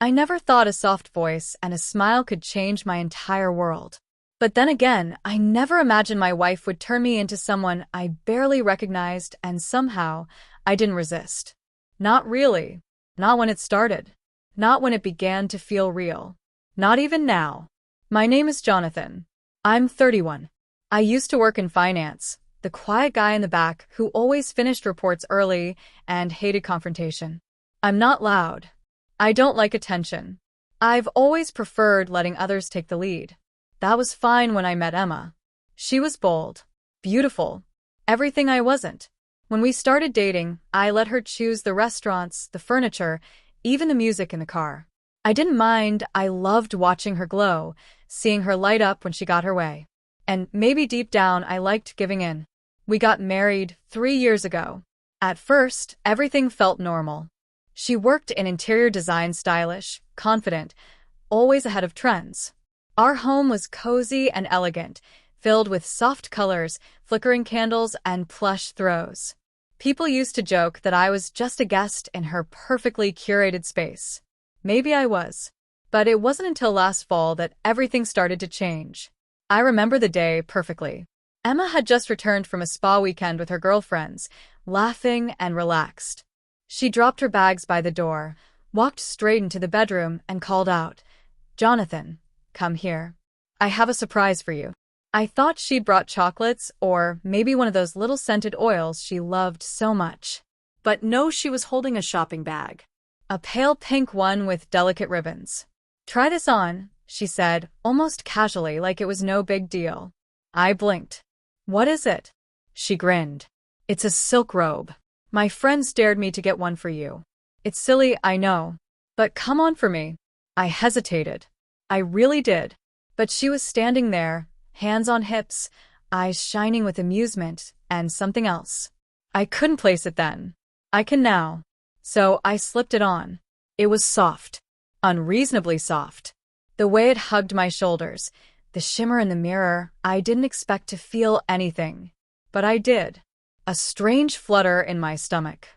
I never thought a soft voice and a smile could change my entire world. But then again, I never imagined my wife would turn me into someone I barely recognized, and somehow, I didn't resist. Not really. Not when it started. Not when it began to feel real. Not even now. My name is Jonathan. I'm 31. I used to work in finance, the quiet guy in the back who always finished reports early and hated confrontation. I'm not loud. I don't like attention. I've always preferred letting others take the lead. That was fine when I met Emma. She was bold, beautiful, everything I wasn't. When we started dating, I let her choose the restaurants, the furniture, even the music in the car. I didn't mind. I loved watching her glow, seeing her light up when she got her way. And maybe deep down, I liked giving in. We got married 3 years ago. At first, everything felt normal. She worked in interior design, stylish, confident, always ahead of trends. Our home was cozy and elegant, filled with soft colors, flickering candles, and plush throws. People used to joke that I was just a guest in her perfectly curated space. Maybe I was. But it wasn't until last fall that everything started to change. I remember the day perfectly. Emma had just returned from a spa weekend with her girlfriends, laughing and relaxed. She dropped her bags by the door, walked straight into the bedroom, and called out, "Jonathan, come here. I have a surprise for you." I thought she'd brought chocolates or maybe one of those little scented oils she loved so much. But no, she was holding a shopping bag. A pale pink one with delicate ribbons. "Try this on," she said, almost casually, like it was no big deal. I blinked. "What is it?" She grinned. "It's a silk robe. My friends dared me to get one for you. It's silly, I know. But come on for me." I hesitated. I really did. But she was standing there, hands on hips, eyes shining with amusement, and something else. I couldn't place it then. I can now. So I slipped it on. It was soft. Unreasonably soft. The way it hugged my shoulders, the shimmer in the mirror, I didn't expect to feel anything. But I did. A strange flutter in my stomach.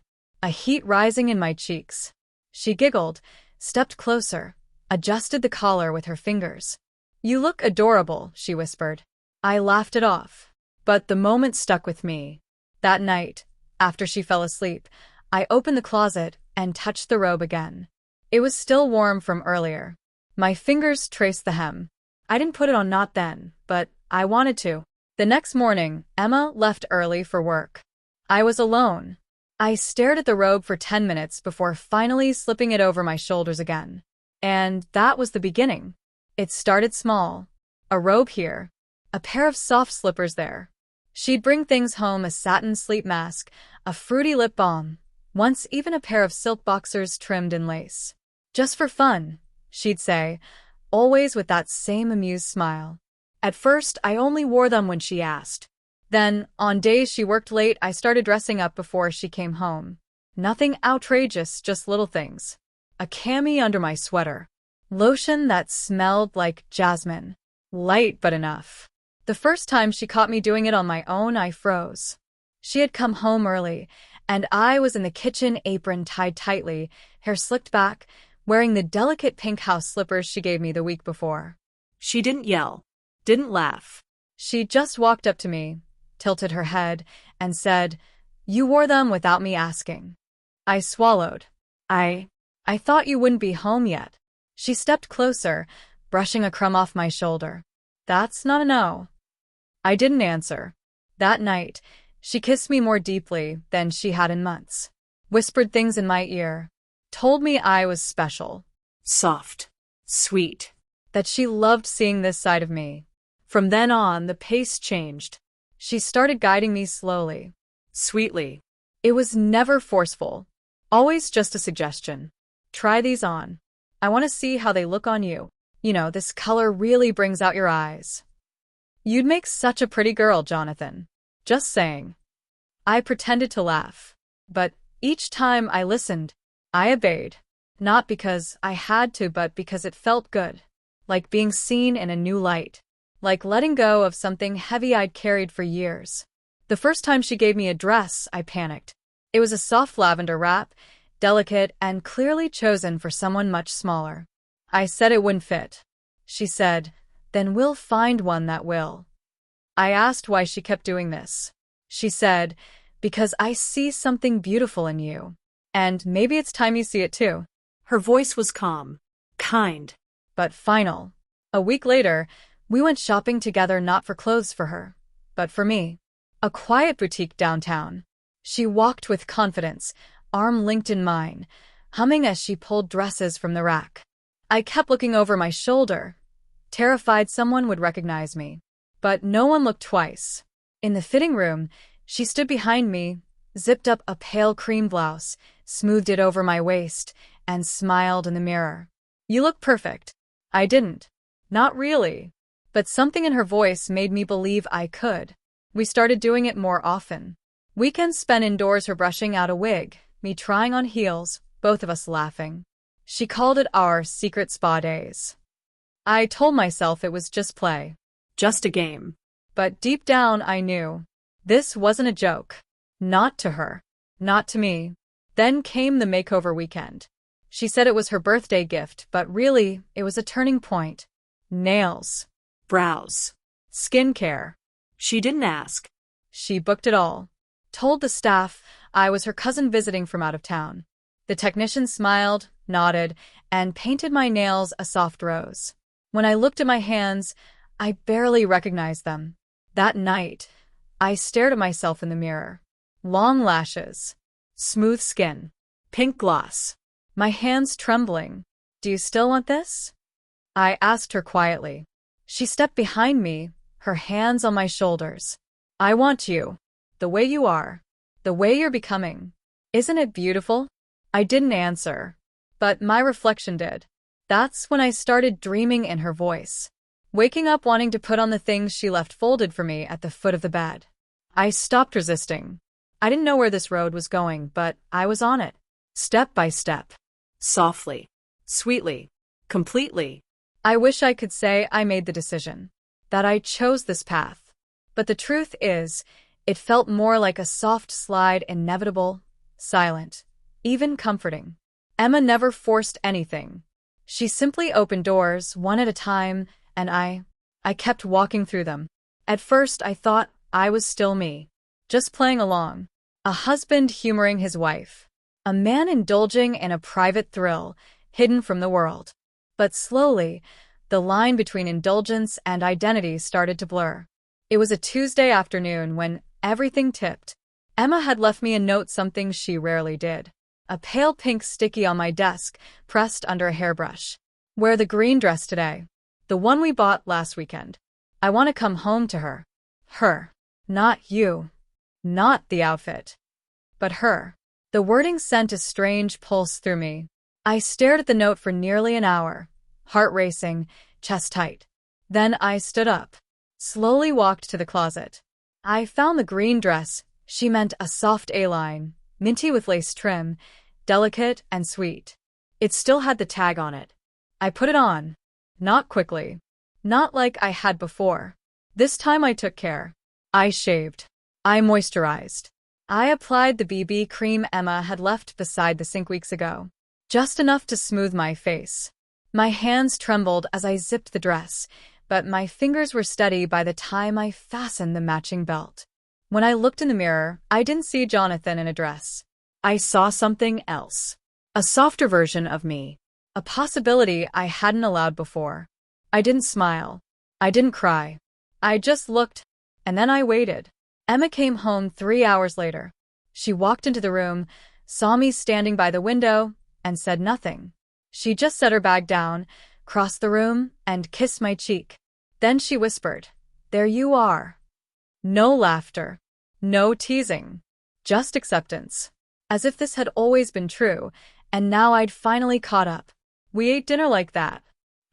A heat rising in my cheeks. She giggled, stepped closer, adjusted the collar with her fingers. "You look adorable," she whispered. I laughed it off. But the moment stuck with me. That night, after she fell asleep, I opened the closet and touched the robe again. It was still warm from earlier. My fingers traced the hem. I didn't put it on, not then, but I wanted to. The next morning, Emma left early for work. I was alone. I stared at the robe for 10 minutes before finally slipping it over my shoulders again. And that was the beginning. It started small. A robe here. A pair of soft slippers there. She'd bring things home, a satin sleep mask, a fruity lip balm, once even a pair of silk boxers trimmed in lace. "Just for fun," she'd say, always with that same amused smile. At first, I only wore them when she asked. Then, on days she worked late, I started dressing up before she came home. Nothing outrageous, just little things. A cami under my sweater. Lotion that smelled like jasmine. Light but enough. The first time she caught me doing it on my own, I froze. She had come home early, and I was in the kitchen, apron tied tightly, hair slicked back, wearing the delicate pink house slippers she gave me the week before. She didn't yell, didn't laugh. She just walked up to me, tilted her head, and said, "You wore them without me asking." I swallowed. I thought you wouldn't be home yet." She stepped closer, brushing a crumb off my shoulder. "That's not a no." I didn't answer. That night, she kissed me more deeply than she had in months. Whispered things in my ear. Told me I was special. Soft. Sweet. That she loved seeing this side of me. From then on, the pace changed. She started guiding me slowly. Sweetly. It was never forceful. Always just a suggestion. "Try these on. I want to see how they look on you. You know, this color really brings out your eyes. You'd make such a pretty girl, Jonathan. Just saying." I pretended to laugh. But each time I listened, I obeyed. Not because I had to, but because it felt good. Like being seen in a new light. Like letting go of something heavy I'd carried for years. The first time she gave me a dress, I panicked. It was a soft lavender wrap, delicate, and clearly chosen for someone much smaller. I said it wouldn't fit. She said, "Then we'll find one that will." I asked why she kept doing this. She said, "Because I see something beautiful in you. And maybe it's time you see it too." Her voice was calm, kind, but final. A week later, we went shopping together, not for clothes for her, but for me. A quiet boutique downtown. She walked with confidence, arm linked in mine, humming as she pulled dresses from the rack. I kept looking over my shoulder, terrified someone would recognize me. But no one looked twice. In the fitting room, she stood behind me, zipped up a pale cream blouse, smoothed it over my waist, and smiled in the mirror. "You look perfect." I didn't. Not really. But something in her voice made me believe I could. We started doing it more often. Weekends spent indoors, her brushing out a wig, me trying on heels, both of us laughing. She called it our secret spa days. I told myself it was just play. Just a game. But deep down I knew. This wasn't a joke. Not to her. Not to me. Then came the makeover weekend. She said it was her birthday gift, but really, it was a turning point. Nails. Brows. Skincare. She didn't ask. She booked it all. Told the staff I was her cousin visiting from out of town. The technician smiled, nodded, and painted my nails a soft rose. When I looked at my hands, I barely recognized them. That night, I stared at myself in the mirror. Long lashes. Smooth skin. Pink gloss. My hands trembling. "Do you still want this?" I asked her quietly. She stepped behind me, her hands on my shoulders. "I want you. The way you are. The way you're becoming. Isn't it beautiful?" I didn't answer. But my reflection did. That's when I started dreaming in her voice. Waking up wanting to put on the things she left folded for me at the foot of the bed. I stopped resisting. I didn't know where this road was going, but I was on it. Step by step. Softly. Sweetly. Completely. I wish I could say I made the decision. That I chose this path. But the truth is, it felt more like a soft slide, inevitable, silent, even comforting. Emma never forced anything. She simply opened doors, one at a time, and I kept walking through them. At first, I thought I was still me. Just playing along. A husband humoring his wife. A man indulging in a private thrill, hidden from the world. But slowly, the line between indulgence and identity started to blur. It was a Tuesday afternoon when everything tipped. Emma had left me a note, something she rarely did. A pale pink sticky on my desk, pressed under a hairbrush. "Wear the green dress today. The one we bought last weekend. I want to come home to her." Her. Not you. Not the outfit. But her. The wording sent a strange pulse through me. I stared at the note for nearly an hour, heart racing, chest tight. Then I stood up. Slowly walked to the closet. I found the green dress. She meant a soft A-line, minty with lace trim, delicate and sweet. It still had the tag on it. I put it on. Not quickly. Not like I had before. This time I took care. I shaved. I moisturized. I applied the BB cream Emma had left beside the sink weeks ago. Just enough to smooth my face. My hands trembled as I zipped the dress, but my fingers were steady by the time I fastened the matching belt. When I looked in the mirror, I didn't see Jonathan in a dress. I saw something else. A softer version of me. A possibility I hadn't allowed before. I didn't smile. I didn't cry. I just looked, and then I waited. Emma came home 3 hours later. She walked into the room, saw me standing by the window, and said nothing. She just set her bag down, crossed the room, and kissed my cheek. Then she whispered, "There you are." No laughter. No teasing. Just acceptance. As if this had always been true, and now I'd finally caught up. We ate dinner like that.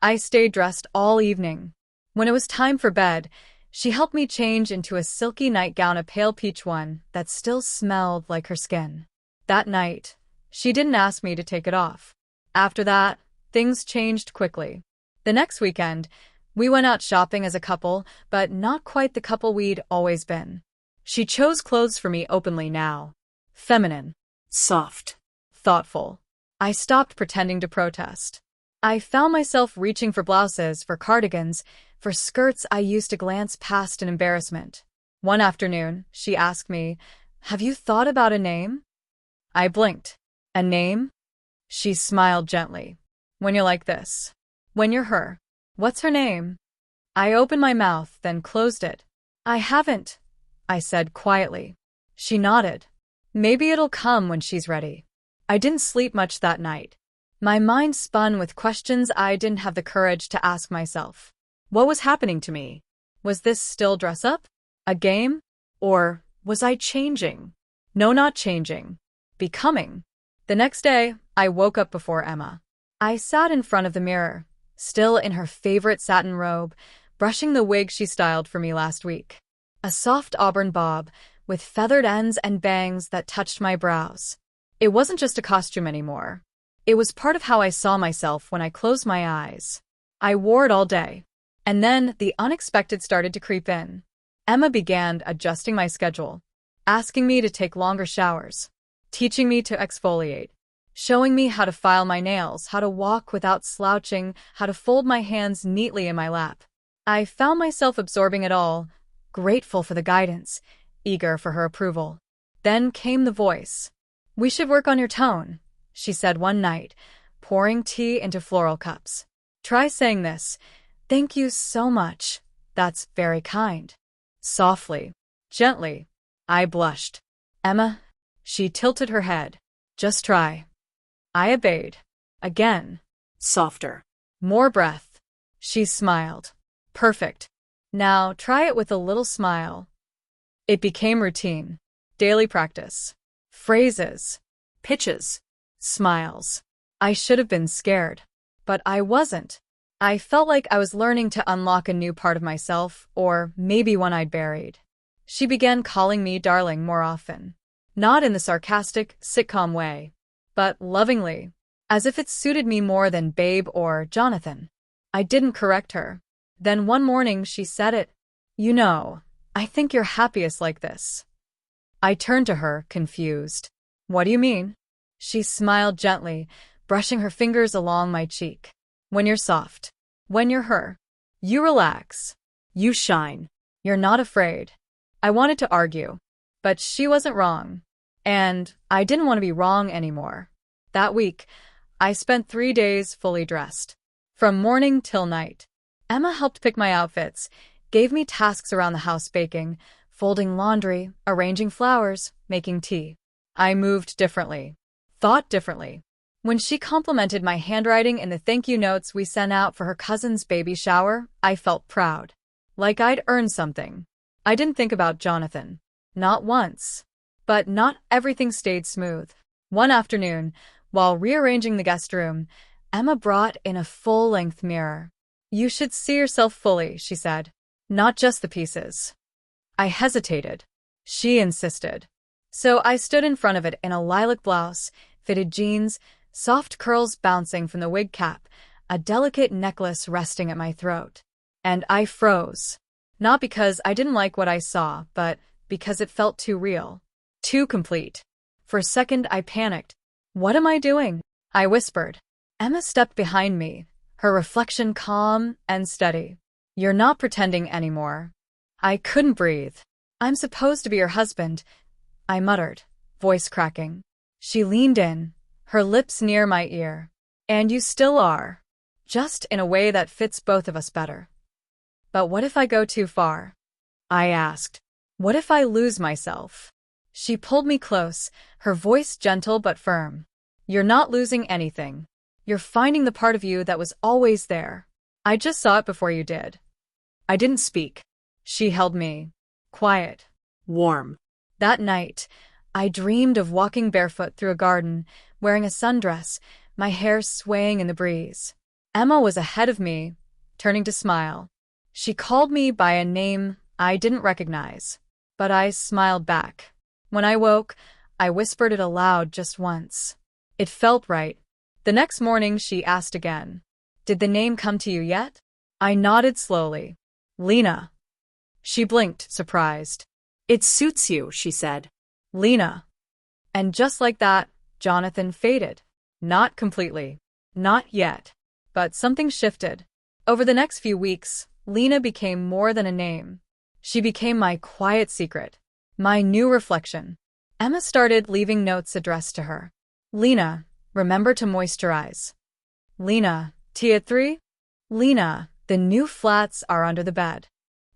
I stayed dressed all evening. When it was time for bed, she helped me change into a silky nightgown, a pale peach one that still smelled like her skin. That night, she didn't ask me to take it off. After that, things changed quickly. The next weekend, we went out shopping as a couple, but not quite the couple we'd always been. She chose clothes for me openly now. Feminine. Soft. thoughtful. I stopped pretending to protest. I found myself reaching for blouses, for cardigans, for skirts I used to glance past in embarrassment. One afternoon, she asked me, "Have you thought about a name?" I blinked. "A name?" She smiled gently. "When you're like this. When you're her. What's her name?" I opened my mouth, then closed it. "I haven't," I said quietly. She nodded. "Maybe it'll come when she's ready." I didn't sleep much that night. My mind spun with questions I didn't have the courage to ask myself. What was happening to me? Was this still dress up? A game? Or was I changing? No, not changing. Becoming. The next day, I woke up before Emma. I sat in front of the mirror, still in her favorite satin robe, brushing the wig she styled for me last week. A soft auburn bob, with feathered ends and bangs that touched my brows. It wasn't just a costume anymore. It was part of how I saw myself when I closed my eyes. I wore it all day. And then the unexpected started to creep in. Emma began adjusting my schedule, asking me to take longer showers, teaching me to exfoliate, showing me how to file my nails, how to walk without slouching, how to fold my hands neatly in my lap. I found myself absorbing it all, grateful for the guidance, eager for her approval. Then came the voice. "We should work on your tone," she said one night, pouring tea into floral cups. "Try saying this. 'Thank you so much. That's very kind.'" Softly, gently. I blushed. "Emma," she tilted her head. "Just try." I obeyed. Again. Softer. More breath. She smiled. "Perfect. Now try it with a little smile." It became routine. Daily practice. Phrases. Pitches. Smiles. I should have been scared. But I wasn't. I felt like I was learning to unlock a new part of myself, or maybe one I'd buried. She began calling me darling more often. Not in the sarcastic, sitcom way, but lovingly, as if it suited me more than babe or Jonathan. I didn't correct her. Then one morning she said it. "You know, I think you're happiest like this." I turned to her, confused. "What do you mean?" She smiled gently, brushing her fingers along my cheek. "When you're soft. When you're her. You relax. You shine. You're not afraid." I wanted to argue, but she wasn't wrong. And I didn't want to be wrong anymore. That week, I spent 3 days fully dressed. From morning till night. Emma helped pick my outfits, gave me tasks around the house baking, folding laundry, arranging flowers, making tea. I moved differently. Thought differently. When she complimented my handwriting in the thank you notes we sent out for her cousin's baby shower, I felt proud. Like I'd earned something. I didn't think about Jonathan. Not once. But not everything stayed smooth. One afternoon, while rearranging the guest room, Emma brought in a full-length mirror. "You should see yourself fully," she said. "Not just the pieces." I hesitated. She insisted. So I stood in front of it in a lilac blouse, fitted jeans, soft curls bouncing from the wig cap, a delicate necklace resting at my throat. And I froze. Not because I didn't like what I saw, but because it felt too real. Too complete. For a second I panicked. "What am I doing?" I whispered. Emma stepped behind me, her reflection calm and steady. "You're not pretending anymore." I couldn't breathe. "I'm supposed to be your husband," I muttered, voice cracking. She leaned in, her lips near my ear. "And you still are. Just in a way that fits both of us better." "But what if I go too far?" I asked. "What if I lose myself?" She pulled me close, her voice gentle but firm. "You're not losing anything. You're finding the part of you that was always there. I just saw it before you did." I didn't speak. She held me. Quiet. Warm. That night, I dreamed of walking barefoot through a garden, wearing a sundress, my hair swaying in the breeze. Emma was ahead of me, turning to smile. She called me by a name I didn't recognize, but I smiled back. When I woke, I whispered it aloud just once. It felt right. The next morning, she asked again. "Did the name come to you yet?" I nodded slowly. "Lena." She blinked, surprised. "It suits you," she said. "Lena." And just like that, Jonathan faded. Not completely. Not yet. But something shifted. Over the next few weeks, Lena became more than a name. She became my quiet secret. My new reflection. Emma started leaving notes addressed to her. Lena, remember to moisturize. Lena, tea at 3? Lena, the new flats are under the bed.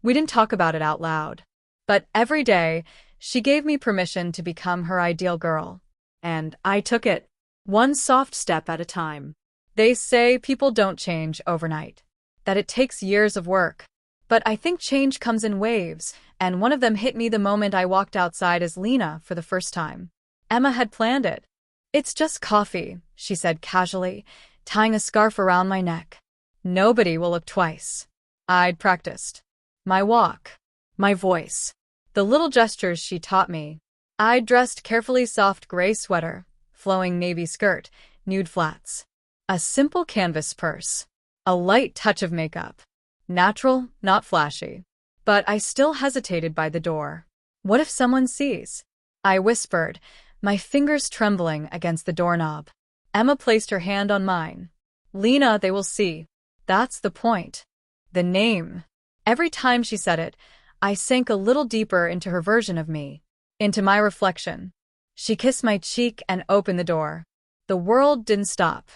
We didn't talk about it out loud. But every day, she gave me permission to become her ideal girl. And I took it, one soft step at a time. They say people don't change overnight, that it takes years of work. But I think change comes in waves, and one of them hit me the moment I walked outside as Lena for the first time. Emma had planned it. It's just coffee, she said casually, tying a scarf around my neck. Nobody will look twice. I'd practiced. My walk. My voice. The little gestures she taught me. I'd dressed carefully soft gray sweater, flowing navy skirt, nude flats. A simple canvas purse. A light touch of makeup. Natural, not flashy. But I still hesitated by the door. What if someone sees? I whispered, my fingers trembling against the doorknob. Emma placed her hand on mine. Lena, they will see. That's the point. The name. Every time she said it, I sank a little deeper into her version of me, into my reflection. She kissed my cheek and opened the door. The world didn't stop.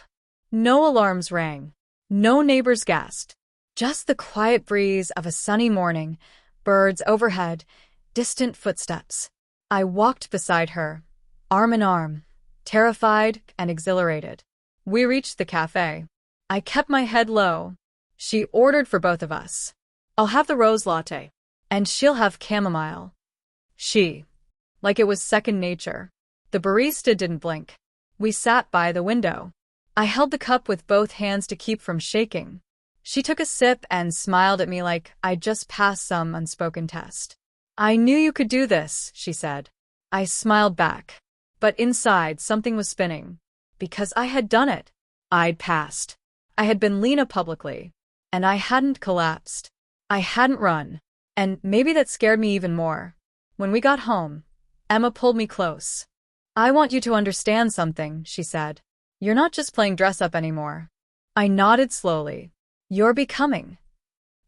No alarms rang. No neighbors gasped. Just the quiet breeze of a sunny morning, birds overhead, distant footsteps. I walked beside her, arm in arm, terrified and exhilarated. We reached the cafe. I kept my head low. She ordered for both of us. I'll have the rose latte. And she'll have chamomile. Like it was second nature. The barista didn't blink. We sat by the window. I held the cup with both hands to keep from shaking. She took a sip and smiled at me like I'd just passed some unspoken test. I knew you could do this, she said. I smiled back. But inside, something was spinning. Because I had done it. I'd passed. I had been Lena publicly. And I hadn't collapsed. I hadn't run. And maybe that scared me even more. When we got home, Emma pulled me close. I want you to understand something, she said. You're not just playing dress-up anymore. I nodded slowly. You're becoming.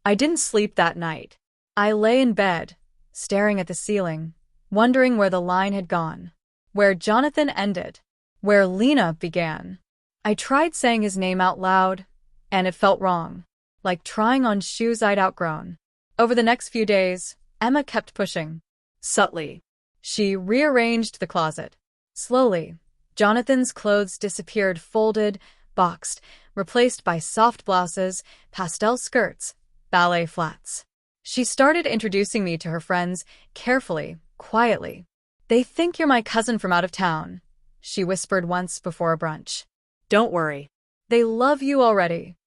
I didn't sleep that night. I lay in bed, staring at the ceiling, wondering where the line had gone, where Jonathan ended, where Lena began. I tried saying his name out loud, and it felt wrong, like trying on shoes I'd outgrown. Over the next few days, Emma kept pushing. Subtly. She rearranged the closet. Slowly, Jonathan's clothes disappeared folded, boxed, replaced by soft blouses, pastel skirts, ballet flats. She started introducing me to her friends, carefully, quietly. They think you're my cousin from out of town, she whispered once before a brunch. Don't worry. They love you already.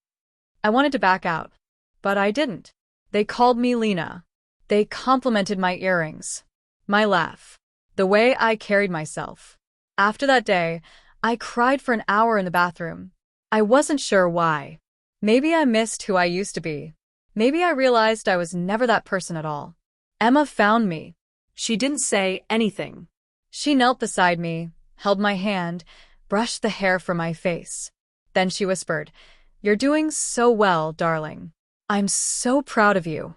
I wanted to back out, but I didn't. They called me Lena. They complimented my earrings, my laugh, the way I carried myself. After that day, I cried for an hour in the bathroom. I wasn't sure why. Maybe I missed who I used to be. Maybe I realized I was never that person at all. Emma found me. She didn't say anything. She knelt beside me, held my hand, brushed the hair from my face. Then she whispered, "You're doing so well, darling. I'm so proud of you."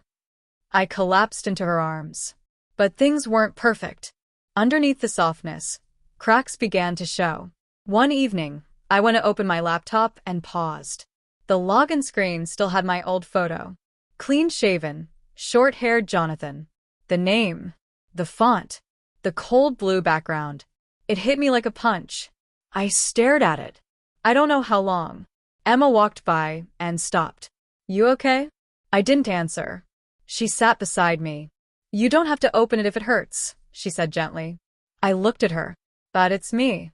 I collapsed into her arms. But things weren't perfect. Underneath the softness, cracks began to show. One evening, I went to open my laptop and paused. The login screen still had my old photo. Clean-shaven, short-haired Jonathan. The name, the font, the cold blue background. It hit me like a punch. I stared at it. I don't know how long. Emma walked by and stopped. You okay? I didn't answer. She sat beside me. You don't have to open it if it hurts, she said gently. I looked at her. But it's me.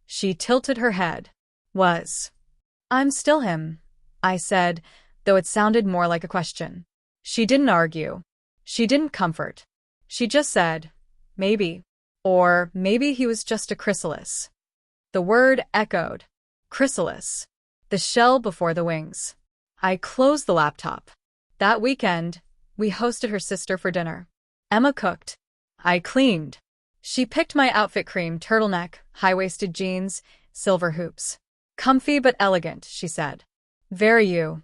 She tilted her head. I'm still him, I said, though it sounded more like a question. She didn't argue. She didn't comfort. She just said, maybe. Or maybe he was just a chrysalis. The word echoed. Chrysalis. The shell before the wings. I closed the laptop. That weekend, we hosted her sister for dinner. Emma cooked. I cleaned. She picked my outfit: cream turtleneck, high-waisted jeans, silver hoops. Comfy but elegant, she said. Very you.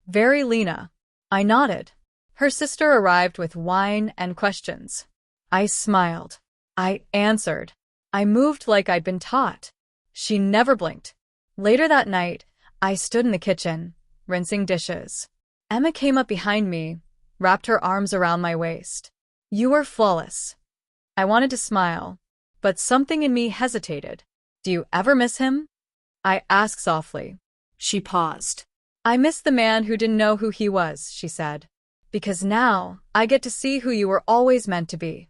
Very Lena. I nodded. Her sister arrived with wine and questions. I smiled. I answered. I moved like I'd been taught. She never blinked. Later that night, I stood in the kitchen, rinsing dishes. Emma came up behind me, wrapped her arms around my waist. You were flawless. I wanted to smile, but something in me hesitated. Do you ever miss him? I asked softly. She paused. I miss the man who didn't know who he was, she said. Because now I get to see who you were always meant to be.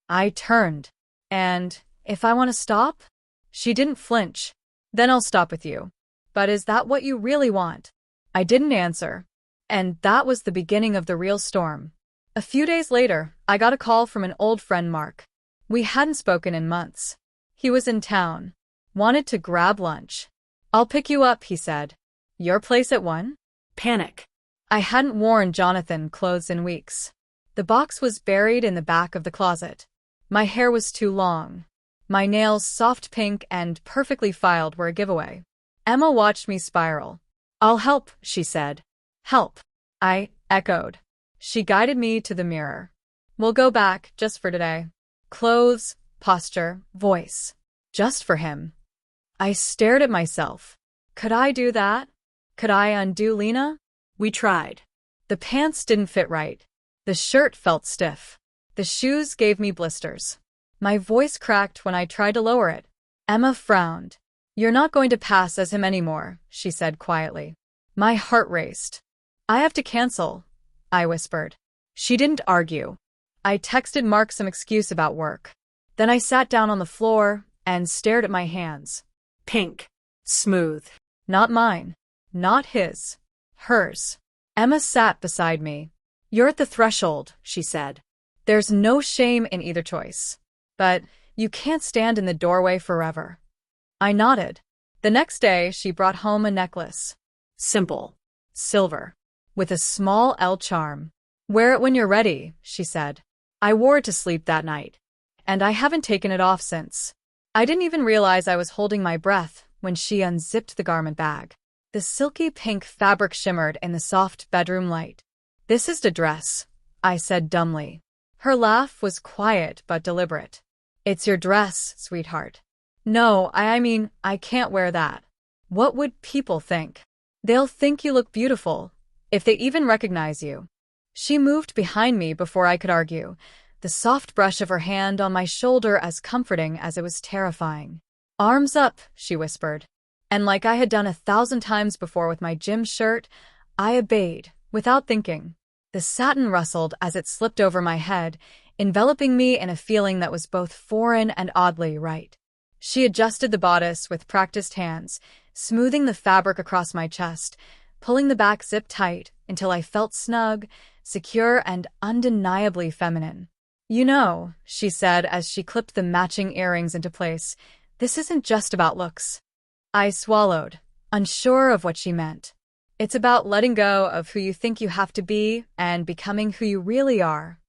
I turned. And if I want to stop? She didn't flinch. Then I'll stop with you. But is that what you really want? I didn't answer. And that was the beginning of the real storm. A few days later, I got a call from an old friend, Mark. We hadn't spoken in months. He was in town. Wanted to grab lunch. I'll pick you up, he said. Your place at 1? Panic. I hadn't worn Jonathan clothes in weeks. The box was buried in the back of the closet. My hair was too long. My nails, soft pink and perfectly filed, were a giveaway. Emma watched me spiral. I'll help, she said. Help, I echoed. She guided me to the mirror. We'll go back, just for today. Clothes, posture, voice. Just for him. I stared at myself. Could I do that? Could I undo Lena? We tried. The pants didn't fit right. The shirt felt stiff. The shoes gave me blisters. My voice cracked when I tried to lower it. Emma frowned. You're not going to pass as him anymore, she said quietly. My heart raced. I have to cancel, I whispered. She didn't argue. I texted Mark some excuse about work. Then I sat down on the floor and stared at my hands. Pink. Smooth. Not mine. Not his. Hers. Emma sat beside me. You're at the threshold, she said. There's no shame in either choice. But you can't stand in the doorway forever. I nodded. The next day, she brought home a necklace. Simple. Silver. With a small L charm. Wear it when you're ready, she said. I wore it to sleep that night. And I haven't taken it off since. I didn't even realize I was holding my breath when she unzipped the garment bag. The silky pink fabric shimmered in the soft bedroom light. This is the dress, I said dumbly. Her laugh was quiet but deliberate. It's your dress, sweetheart. No, I mean, I can't wear that. What would people think? They'll think you look beautiful, if they even recognize you. She moved behind me before I could argue, the soft brush of her hand on my shoulder as comforting as it was terrifying. Arms up, she whispered. And like I had done 1,000 times before with my gym shirt, I obeyed, without thinking. The satin rustled as it slipped over my head, enveloping me in a feeling that was both foreign and oddly right. She adjusted the bodice with practiced hands, smoothing the fabric across my chest, pulling the back zip tight until I felt snug, secure, and undeniably feminine. You know, she said as she clipped the matching earrings into place, this isn't just about looks. I swallowed, unsure of what she meant. It's about letting go of who you think you have to be and becoming who you really are.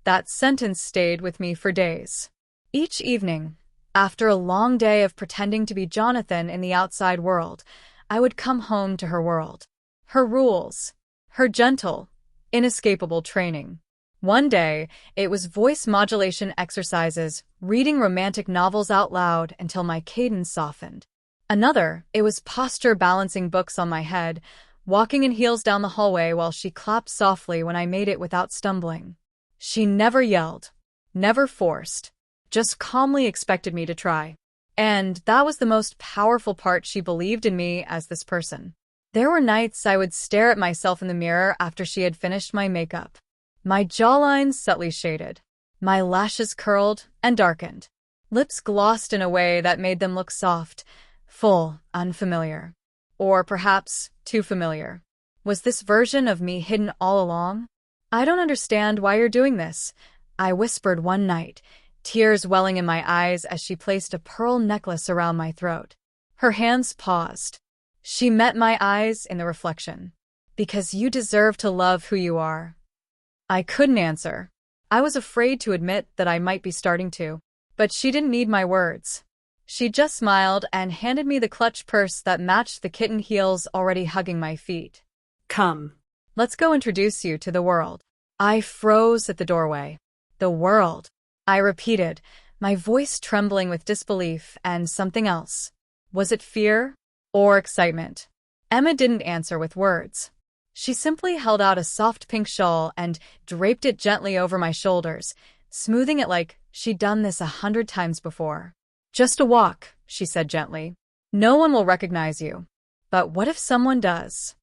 That sentence stayed with me for days. Each evening, after a long day of pretending to be Jonathan in the outside world, I would come home to her world. Her rules. Her gentle, inescapable training. One day, it was voice modulation exercises, reading romantic novels out loud until my cadence softened. Another, it was posture balancing books on my head, walking in heels down the hallway while she clapped softly when I made it without stumbling. She never yelled, never forced, just calmly expected me to try. And that was the most powerful part. She believed in me as this person. There were nights I would stare at myself in the mirror after she had finished my makeup. My jawline subtly shaded, my lashes curled and darkened, lips glossed in a way that made them look soft, full, unfamiliar. Or perhaps too familiar. Was this version of me hidden all along? I don't understand why you're doing this, I whispered one night, tears welling in my eyes as she placed a pearl necklace around my throat. Her hands paused. She met my eyes in the reflection. Because you deserve to love who you are. I couldn't answer. I was afraid to admit that I might be starting to. But she didn't need my words. She just smiled and handed me the clutch purse that matched the kitten heels already hugging my feet. Come. Let's go introduce you to the world. I froze at the doorway. The world, I repeated, my voice trembling with disbelief and something else. Was it fear or excitement? Emma didn't answer with words. She simply held out a soft pink shawl and draped it gently over my shoulders, smoothing it like she'd done this 100 times before. Just a walk, she said gently. No one will recognize you. But what if someone does?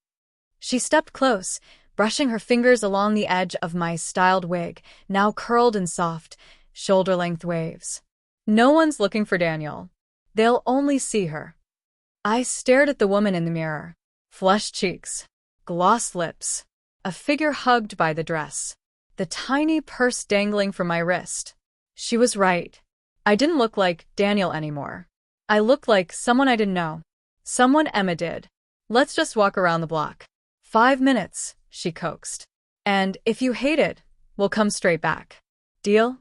She stepped close, brushing her fingers along the edge of my styled wig, now curled in soft, shoulder-length waves. No one's looking for Daniel. They'll only see her. I stared at the woman in the mirror. Flushed cheeks, glossed lips, a figure hugged by the dress, the tiny purse dangling from my wrist. She was right. I didn't look like Daniel anymore. I looked like someone I didn't know. Someone Emma did. Let's just walk around the block. 5 minutes, she coaxed. And if you hate it, we'll come straight back. Deal?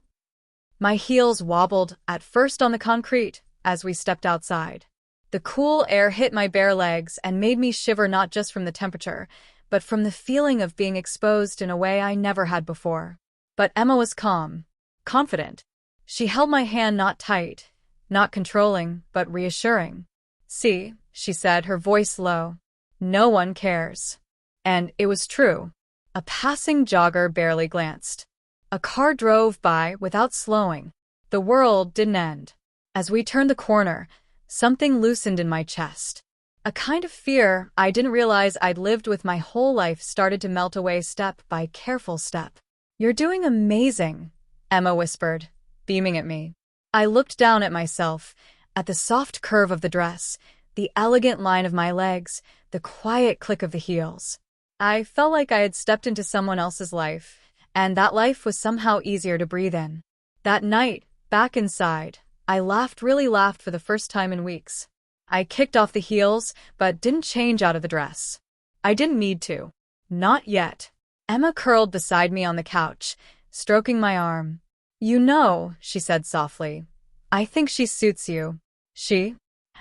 My heels wobbled, at first on the concrete, as we stepped outside. The cool air hit my bare legs and made me shiver not just from the temperature, but from the feeling of being exposed in a way I never had before. But Emma was calm, confident. She held my hand not tight, not controlling, but reassuring. See, she said, her voice low. No one cares. And it was true. A passing jogger barely glanced. A car drove by without slowing. The world didn't end. As we turned the corner, something loosened in my chest. A kind of fear I didn't realize I'd lived with my whole life started to melt away step by careful step. You're doing amazing, Emma whispered, beaming at me. I looked down at myself, at the soft curve of the dress, the elegant line of my legs, the quiet click of the heels. I felt like I had stepped into someone else's life, and that life was somehow easier to breathe in. That night, back inside, I really laughed for the first time in weeks. I kicked off the heels, but didn't change out of the dress. I didn't need to. Not yet. Emma curled beside me on the couch, stroking my arm. You know, she said softly, I think she suits you. She?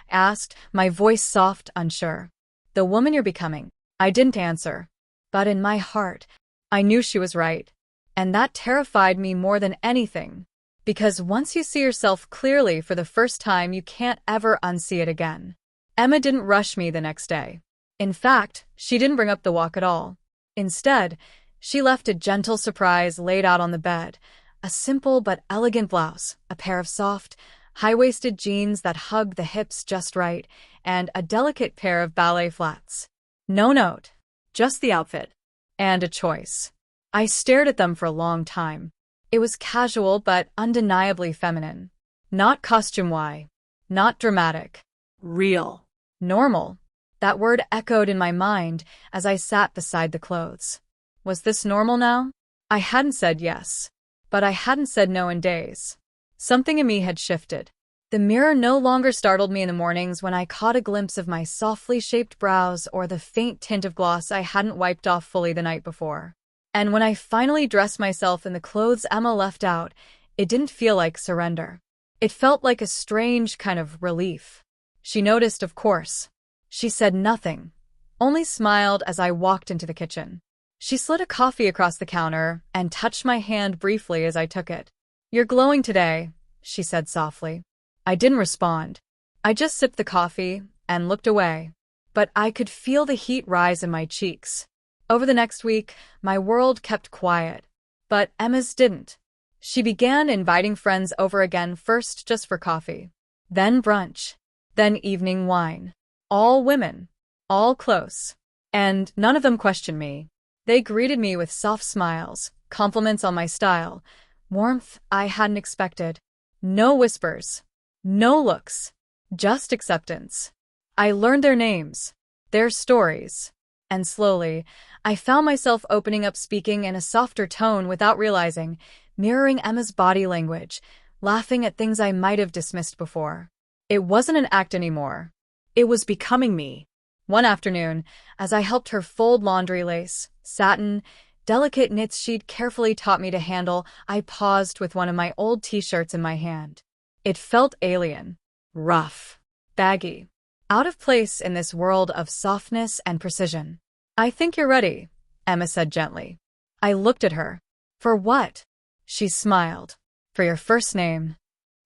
Asked, my voice soft, unsure. The woman you're becoming. I didn't answer. But in my heart, I knew she was right. And that terrified me more than anything. Because once you see yourself clearly for the first time, you can't ever unsee it again. Emma didn't rush me the next day. In fact, she didn't bring up the walk at all. Instead, she left a gentle surprise laid out on the bed, a simple but elegant blouse, a pair of soft, high-waisted jeans that hugged the hips just right, and a delicate pair of ballet flats. No note, just the outfit. And a choice. I stared at them for a long time. It was casual but undeniably feminine. Not costume-y. Not dramatic. Real. Normal. That word echoed in my mind as I sat beside the clothes. Was this normal now? I hadn't said yes. But I hadn't said no in days. Something in me had shifted. The mirror no longer startled me in the mornings when I caught a glimpse of my softly shaped brows or the faint tint of gloss I hadn't wiped off fully the night before. And when I finally dressed myself in the clothes Emma left out, it didn't feel like surrender. It felt like a strange kind of relief. She noticed, of course. She said nothing, only smiled as I walked into the kitchen. She slid a coffee across the counter and touched my hand briefly as I took it. You're glowing today, she said softly. I didn't respond. I just sipped the coffee and looked away. But I could feel the heat rise in my cheeks. Over the next week, my world kept quiet. But Emma's didn't. She began inviting friends over again, first just for coffee. Then brunch. Then evening wine. All women. All close. And none of them questioned me. They greeted me with soft smiles, compliments on my style, warmth I hadn't expected. No whispers. No looks. Just acceptance. I learned their names. Their stories. And slowly, I found myself opening up, speaking in a softer tone without realizing, mirroring Emma's body language, laughing at things I might have dismissed before. It wasn't an act anymore. It was becoming me. One afternoon, as I helped her fold laundry, lace, satin, delicate knits she'd carefully taught me to handle, I paused with one of my old t-shirts in my hand. It felt alien, rough, baggy, out of place in this world of softness and precision. "I think you're ready," Emma said gently. I looked at her. "For what?" She smiled. "For your first name."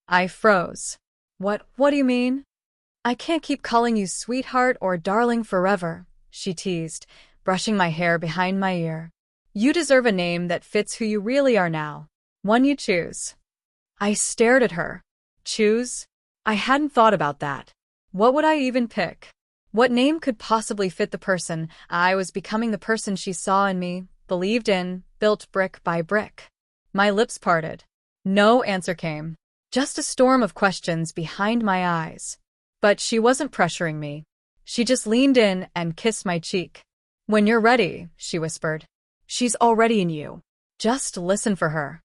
I froze. What do you mean?" "I can't keep calling you sweetheart or darling forever," she teased, brushing my hair behind my ear. "You deserve a name that fits who you really are now. One you choose." I stared at her. Choose? I hadn't thought about that. What would I even pick? What name could possibly fit the person I was becoming, the person she saw in me, believed in, built brick by brick? My lips parted. No answer came. Just a storm of questions behind my eyes. But she wasn't pressuring me. She just leaned in and kissed my cheek. "When you're ready," she whispered. "She's already in you. Just listen for her."